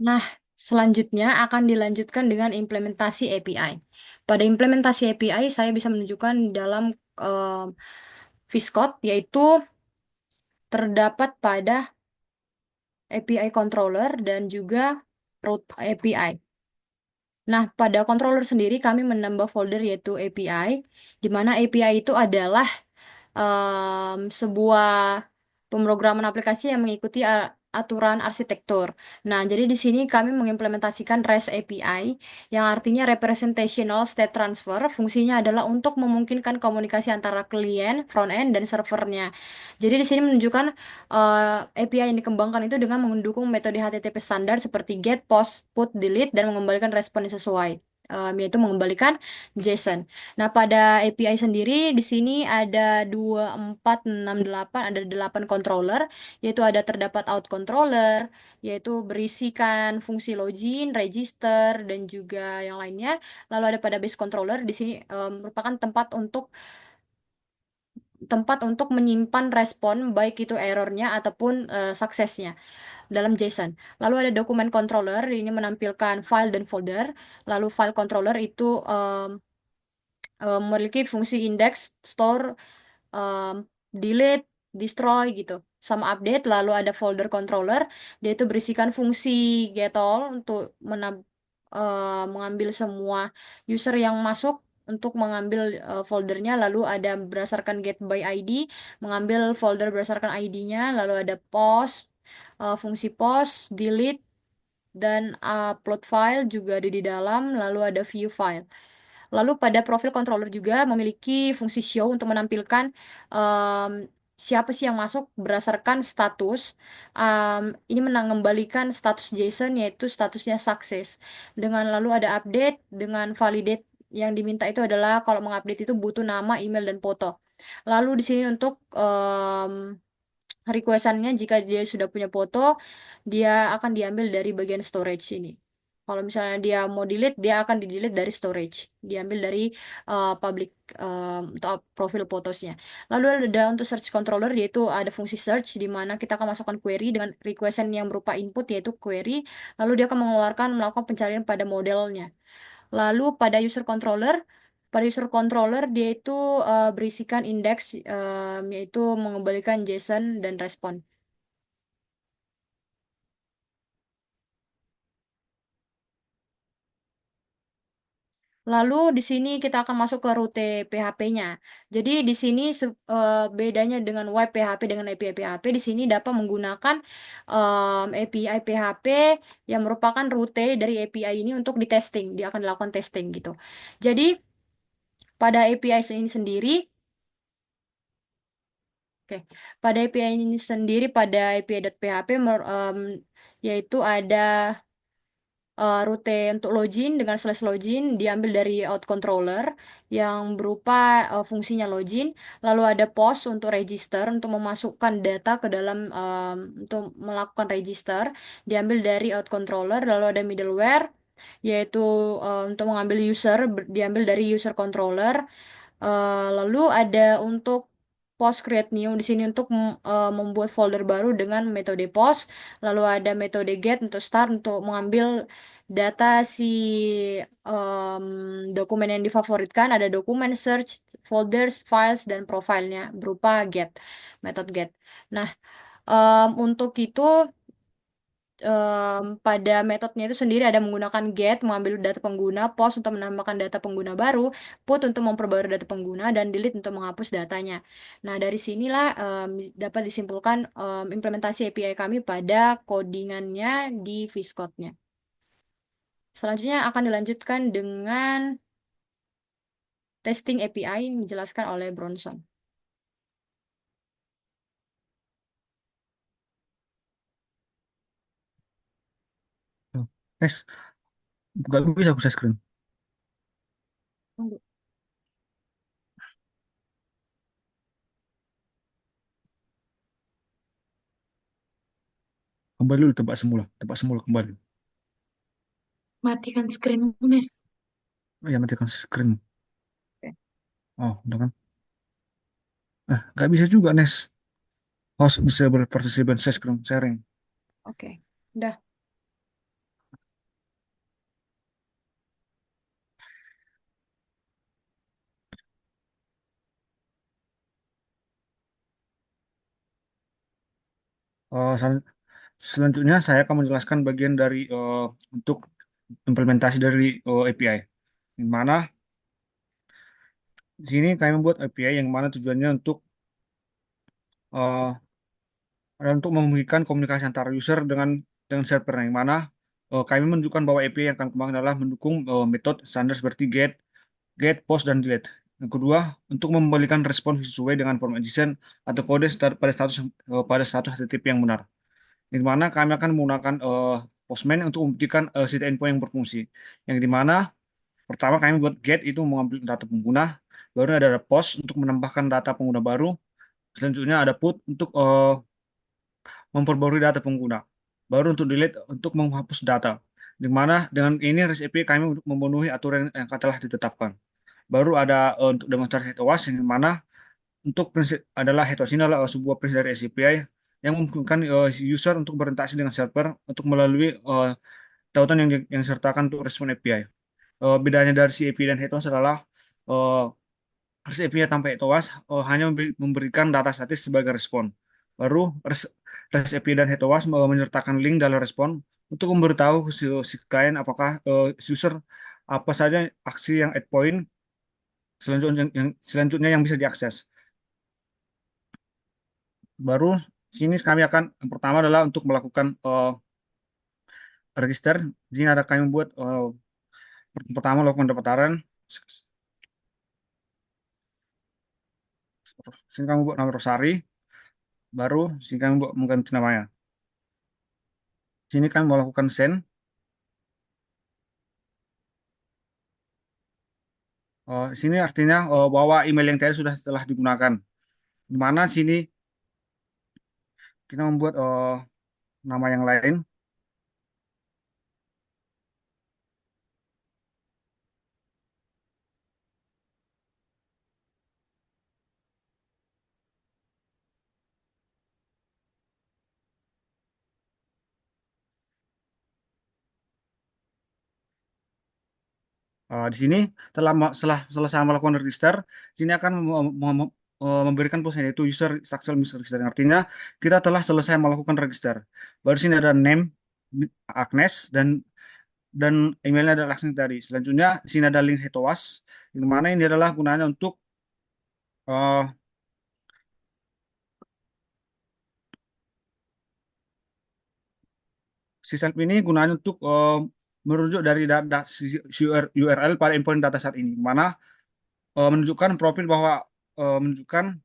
Nah, selanjutnya akan dilanjutkan dengan implementasi API. Pada implementasi API, saya bisa menunjukkan dalam Viscode, yaitu terdapat pada API controller dan juga root API. Nah, pada controller sendiri kami menambah folder yaitu API, di mana API itu adalah sebuah pemrograman aplikasi yang mengikuti aturan arsitektur. Nah, jadi di sini kami mengimplementasikan REST API, yang artinya Representational State Transfer. Fungsinya adalah untuk memungkinkan komunikasi antara klien, front-end, dan servernya. Jadi di sini menunjukkan API yang dikembangkan itu dengan mendukung metode HTTP standar seperti get, post, put, delete, dan mengembalikan respon yang sesuai. Yaitu mengembalikan JSON. Nah, pada API sendiri di sini ada 2468, ada 8 controller, yaitu ada terdapat out controller, yaitu berisikan fungsi login, register, dan juga yang lainnya. Lalu ada pada base controller, di sini merupakan tempat untuk menyimpan respon, baik itu errornya ataupun suksesnya dalam JSON. Lalu ada dokumen controller, ini menampilkan file dan folder. Lalu file controller itu memiliki fungsi index, store, um, delete, destroy gitu, sama update. Lalu ada folder controller, dia itu berisikan fungsi get all untuk mengambil semua user yang masuk untuk mengambil foldernya. Lalu ada berdasarkan get by ID, mengambil folder berdasarkan ID-nya. Lalu ada post, fungsi post, delete, dan upload file juga ada di dalam. Lalu ada view file. Lalu pada profil controller juga memiliki fungsi show untuk menampilkan em, siapa sih yang masuk berdasarkan status. Ini mengembalikan status JSON yaitu statusnya sukses. Dengan lalu ada update dengan validate, yang diminta itu adalah kalau mengupdate itu butuh nama, email, dan foto. Lalu di sini untuk requestannya, jika dia sudah punya foto, dia akan diambil dari bagian storage ini. Kalau misalnya dia mau delete, dia akan di-delete dari storage. Diambil dari public untuk profil fotosnya. Lalu ada untuk search controller, yaitu ada fungsi search di mana kita akan masukkan query dengan requestan yang berupa input yaitu query. Lalu dia akan melakukan pencarian pada modelnya. Lalu pada user controller dia itu berisikan indeks, yaitu mengembalikan JSON dan respon. Lalu di sini kita akan masuk ke rute PHP-nya. Jadi di sini bedanya dengan web PHP dengan API PHP, di sini dapat menggunakan API PHP yang merupakan rute dari API ini untuk di testing. Dia akan dilakukan testing gitu. Jadi pada API ini sendiri, oke, pada API ini sendiri, pada API.php yaitu ada rute untuk login dengan slash login diambil dari out controller yang berupa fungsinya login. Lalu ada post untuk register, untuk memasukkan data ke dalam untuk melakukan register, diambil dari out controller. Lalu ada middleware, yaitu untuk mengambil user, diambil dari user controller. Lalu ada untuk post create new di sini untuk membuat folder baru dengan metode post. Lalu ada metode get untuk start, untuk mengambil data si em, dokumen yang difavoritkan. Ada dokumen search, folders, files, dan profilnya berupa get, metode get. Nah, untuk itu pada metodenya itu sendiri ada menggunakan get, mengambil data pengguna, post untuk menambahkan data pengguna baru, put untuk memperbarui data pengguna, dan delete untuk menghapus datanya. Nah, dari sinilah dapat disimpulkan implementasi API kami pada codingannya di Viscode-nya. Selanjutnya akan dilanjutkan dengan testing API yang dijelaskan oleh Bronson. Tuh. Tes, nggak bisa aku share screen. Tunggu. Kembali dulu tempat semula kembali. Matikan screen Nes. Oh ya, matikan screen. Oke. Oh, udah kan? Nah, nggak bisa juga, Nes. Host disable participant share screen sharing. Oke. Udah. Sel- Selanjutnya saya akan menjelaskan bagian dari untuk implementasi dari API. Di mana di sini kami membuat API yang mana tujuannya untuk eh, untuk memberikan komunikasi antara user dengan server, yang mana kami menunjukkan bahwa API yang akan kembang adalah mendukung metode standar seperti get, post, dan delete. Yang kedua, untuk memberikan respon sesuai dengan format JSON atau kode pada status HTTP yang benar. Di mana kami akan menggunakan Postman untuk membuktikan state endpoint yang berfungsi. Yang di mana pertama kami buat get itu mengambil data pengguna, baru ada post untuk menambahkan data pengguna baru, selanjutnya ada put untuk memperbarui data pengguna. Baru untuk delete untuk menghapus data. Di mana dengan ini REST API kami untuk memenuhi aturan yang telah ditetapkan. Baru ada untuk demonstrasi HTOAS yang mana untuk prinsip adalah HTOAS ini adalah sebuah prinsip dari REST API yang memungkinkan user untuk berinteraksi dengan server untuk melalui tautan yang disertakan untuk respon API. Bedanya dari si API dan HTOAS adalah uh, REST API tanpa HTOAS hanya memberikan data statis sebagai respon. Baru REST API dan HTOAS menyertakan link dalam respon untuk memberitahu si klien apakah si user apa saja aksi yang add point selanjutnya yang bisa diakses. Baru sini kami akan yang pertama adalah untuk melakukan register. Di sini ada kami buat pertama melakukan pendaftaran. Sini kami buat nama Rosari. Baru sini kami buat mengganti namanya. Sini kami melakukan send. Sini artinya bahwa email yang tadi sudah telah digunakan. Di mana sini kita membuat nama yang lain. Di sini setelah selesai melakukan register, sini akan memberikan posnya yaitu user success register. Artinya kita telah selesai melakukan register. Baru sini ada name Agnes dan emailnya adalah Agnes tadi. Selanjutnya sini ada link Hetowas, di mana ini adalah gunanya untuk uh, si self ini gunanya untuk merujuk dari URL pada endpoint data saat ini, di mana menunjukkan profil bahwa menunjukkan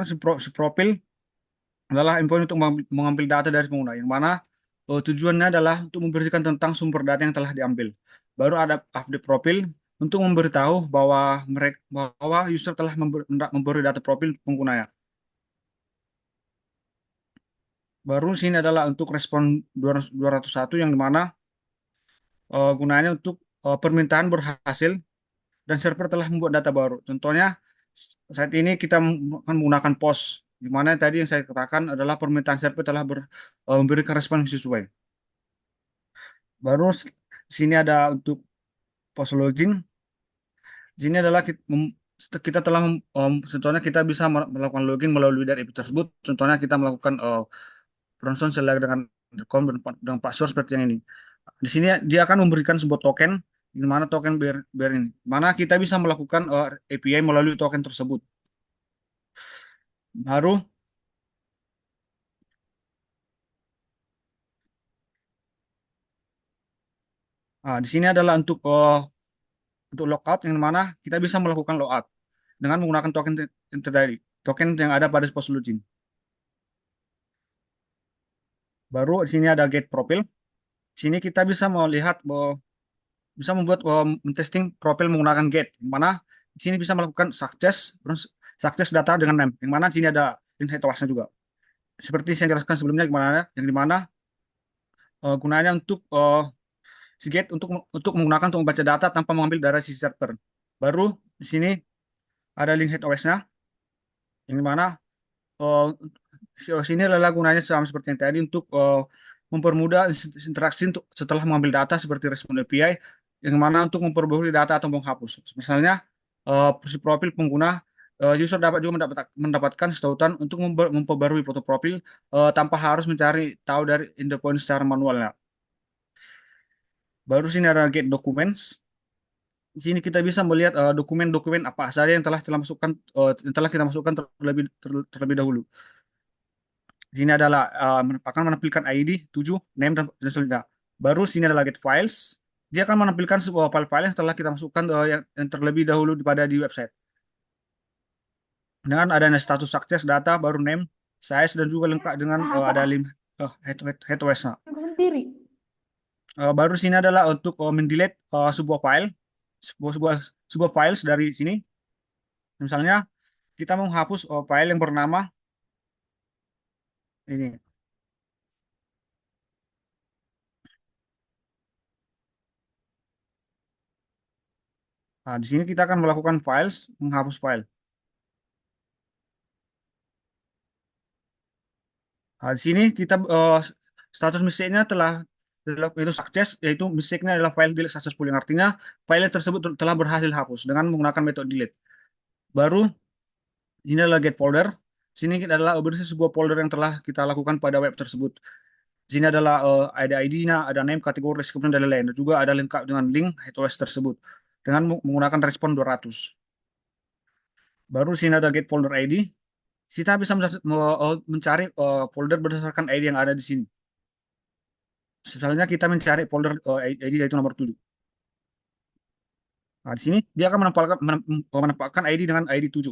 si profil adalah endpoint untuk mengambil data dari pengguna, yang mana tujuannya adalah untuk membersihkan tentang sumber data yang telah diambil. Baru ada update profil untuk memberitahu bahwa user telah memberi data profil penggunanya. Baru sini adalah untuk respon 201 yang dimana gunanya untuk permintaan berhasil dan server telah membuat data baru. Contohnya saat ini kita akan menggunakan POS, di mana tadi yang saya katakan adalah permintaan server telah memberikan respon yang sesuai. Baru sini ada untuk POS login. Sini adalah kita telah contohnya kita bisa melakukan login melalui dari API tersebut. Contohnya kita melakukan bronson select dengan com dan password seperti yang ini. Di sini dia akan memberikan sebuah token di mana token bear ini. Mana kita bisa melakukan API melalui token tersebut. Baru di sini adalah untuk logout yang mana kita bisa melakukan logout dengan menggunakan token yang tadi, token yang ada pada post login. Baru di sini ada get profile. Di sini kita bisa melihat bisa membuat testing profil menggunakan get, yang mana di sini bisa melakukan success data dengan name, yang mana di sini ada link headwasnya juga. Seperti saya jelaskan sebelumnya, gimana yang dimana gunanya untuk si get untuk menggunakan untuk membaca data tanpa mengambil dari si server. Baru di sini ada link head OS-nya, yang dimana uh, si OS ini adalah gunanya sama seperti yang tadi untuk mempermudah interaksi untuk setelah mengambil data seperti respon API, yang mana untuk memperbarui data atau menghapus. Misalnya si profil pengguna User dapat juga mendapatkan setautan untuk memperbarui foto profil tanpa harus mencari tahu dari endpoint secara manual. Baru sini ada get documents. Di sini kita bisa melihat dokumen-dokumen apa saja yang yang telah kita masukkan terlebih dahulu. Di sini adalah akan menampilkan ID 7, name dan selanjutnya. Baru sini adalah get files. Dia akan menampilkan sebuah file-file yang telah kita masukkan yang terlebih dahulu di website. Dengan adanya status sukses data, baru name, size dan juga lengkap dengan ada head OS. Aku sendiri. Baru sini adalah untuk mendelete sebuah file, sebuah, sebuah, sebuah files dari sini. Misalnya kita mau menghapus file yang bernama ini. Nah, di sini kita akan melakukan menghapus file. Nah, di sini kita status message-nya itu sukses, yaitu message-nya adalah file delete successful, yang artinya file tersebut telah berhasil hapus dengan menggunakan metode delete. Baru ini adalah get folder. Sini adalah berisi sebuah folder yang telah kita lakukan pada web tersebut. Di sini adalah ada ID-nya, ada name, kategori, kemudian dan lain-lain. Dan juga ada lengkap dengan link HTTPS tersebut dengan menggunakan respon 200. Baru di sini ada get folder ID. Kita bisa mencari folder berdasarkan ID yang ada di sini. Misalnya kita mencari folder ID yaitu nomor 7. Nah, di sini dia akan menempatkan ID dengan ID 7.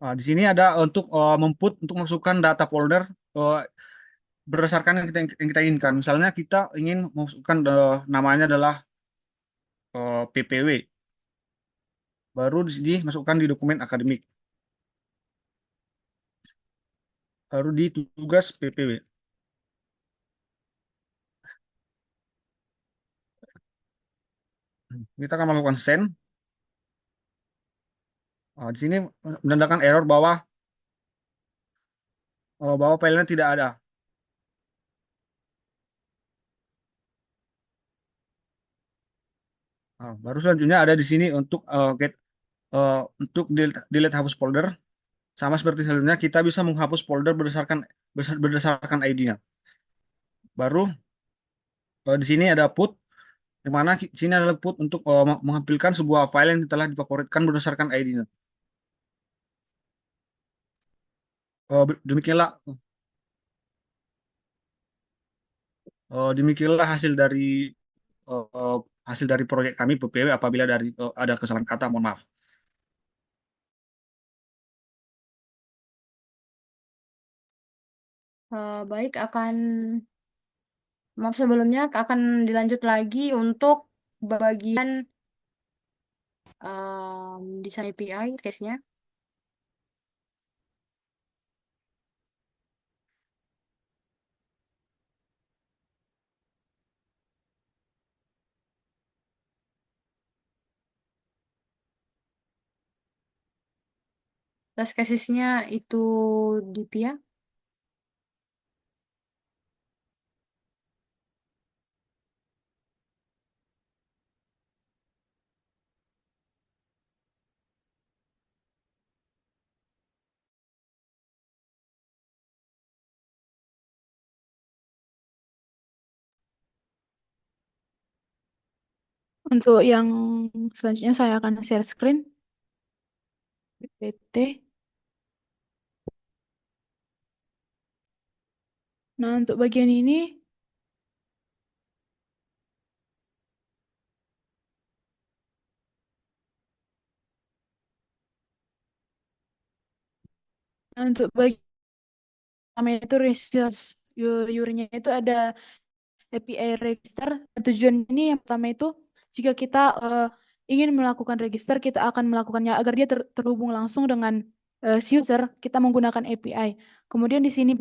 Nah, di sini ada untuk untuk masukkan data folder uh, berdasarkan yang kita inginkan. Misalnya kita ingin memasukkan namanya adalah PPW. Baru dimasukkan di dokumen akademik. Baru di tugas PPW. Kita akan melakukan send. Di sini menandakan error bahwa filenya tidak ada. Baru selanjutnya ada di sini untuk delete hapus folder. Sama seperti sebelumnya, kita bisa menghapus folder berdasarkan ID-nya. Baru di sini ada put, di mana di sini adalah put untuk mengambilkan sebuah file yang telah difavoritkan berdasarkan ID-nya. Demikianlah demikianlah uh, hasil dari proyek kami PPW. Apabila ada kesalahan kata, mohon maaf. Baik, maaf sebelumnya akan dilanjut lagi untuk bagian desain API case-nya. Test cases-nya itu di PIA. Untuk yang selanjutnya saya akan share screen PPT. Nah, untuk bagian ini untuk bagian pertama itu resource URI-nya itu ada API register. Tujuan ini yang pertama itu jika kita ingin melakukan register, kita akan melakukannya agar dia terhubung langsung dengan si user, kita menggunakan API. Kemudian di sini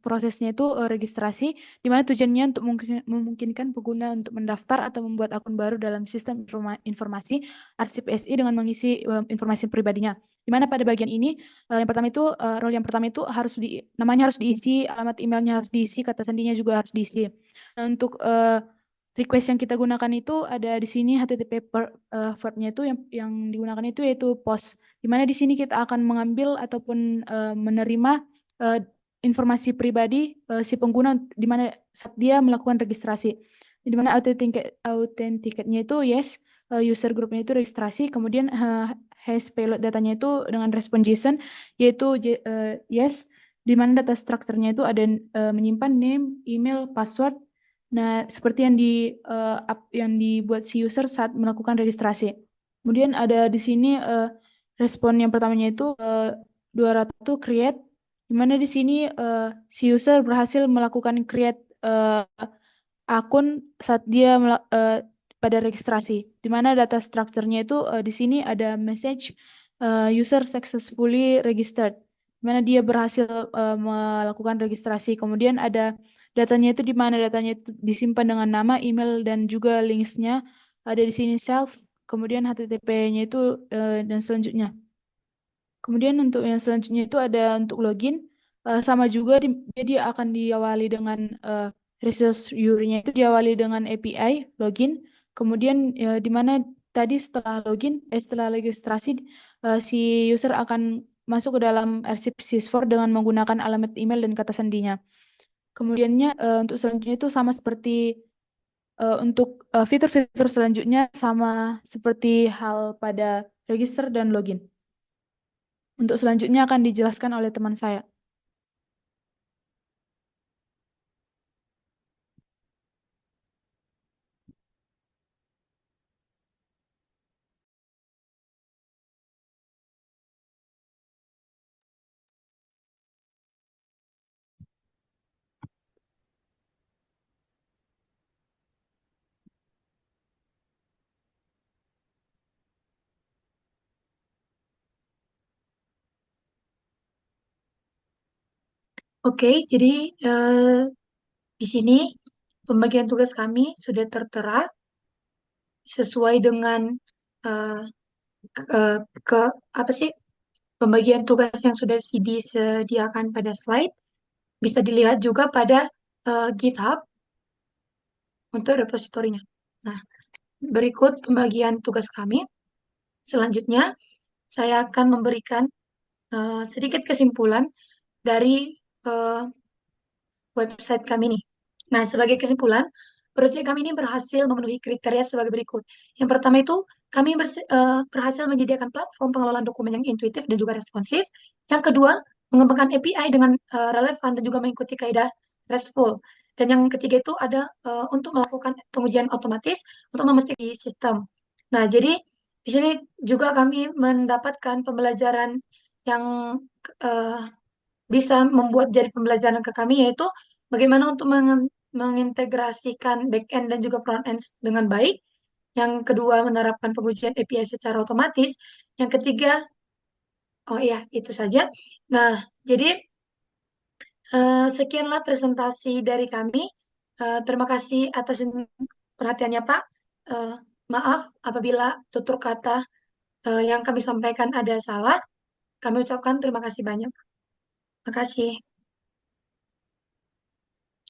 prosesnya itu registrasi, di mana tujuannya untuk memungkinkan pengguna untuk mendaftar atau membuat akun baru dalam sistem informasi arsip PSI dengan mengisi informasi pribadinya. Di mana pada bagian ini yang pertama itu role yang pertama itu namanya harus diisi, alamat emailnya harus diisi, kata sandinya juga harus diisi. Nah, untuk request yang kita gunakan itu ada di sini HTTP verbnya itu yang digunakan itu yaitu POST. Di mana di sini kita akan mengambil ataupun menerima informasi pribadi si pengguna di mana saat dia melakukan registrasi. Di mana authenticate-nya itu yes, user groupnya itu registrasi, kemudian hash payload datanya itu dengan respon JSON yaitu yes, di mana data structure-nya itu ada menyimpan name, email, password. Nah, seperti yang dibuat si user saat melakukan registrasi. Kemudian ada di sini respon yang pertamanya itu 200 create, di mana di sini si user berhasil melakukan create akun saat dia pada registrasi, di mana data structure-nya itu di sini ada message user successfully registered, di mana dia berhasil melakukan registrasi. Kemudian ada datanya itu di mana datanya itu disimpan dengan nama, email, dan juga linksnya ada di sini self, kemudian HTTP-nya itu dan selanjutnya. Kemudian untuk yang selanjutnya itu ada untuk login. Sama juga dia akan diawali dengan resource URI-nya itu diawali dengan API login. Kemudian di mana tadi setelah registrasi si user akan masuk ke dalam arsip sys4 dengan menggunakan alamat email dan kata sandinya. Kemudiannya untuk selanjutnya itu sama seperti untuk fitur-fitur selanjutnya sama seperti hal pada register dan login. Untuk selanjutnya akan dijelaskan oleh teman saya. Oke, jadi di sini pembagian tugas kami sudah tertera sesuai dengan eh, ke, ke- apa sih pembagian tugas yang sudah disediakan pada slide. Bisa dilihat juga pada GitHub untuk repositorinya. Nah, berikut pembagian tugas kami. Selanjutnya, saya akan memberikan sedikit kesimpulan dari eh, website kami nih. Nah, sebagai kesimpulan, proyek kami ini berhasil memenuhi kriteria sebagai berikut. Yang pertama itu, kami berhasil menyediakan platform pengelolaan dokumen yang intuitif dan juga responsif. Yang kedua, mengembangkan API dengan relevan dan juga mengikuti kaidah RESTful. Dan yang ketiga itu ada untuk melakukan pengujian otomatis untuk memastikan sistem. Nah, jadi di sini juga kami mendapatkan pembelajaran yang eh, bisa membuat jadi pembelajaran ke kami, yaitu bagaimana untuk mengintegrasikan back-end dan juga front-end dengan baik. Yang kedua, menerapkan pengujian API secara otomatis. Yang ketiga, oh iya, itu saja. Nah, jadi sekianlah presentasi dari kami. Terima kasih atas perhatiannya, Pak. Eh, Maaf apabila tutur kata yang kami sampaikan ada salah. Kami ucapkan terima kasih banyak. Terima kasih.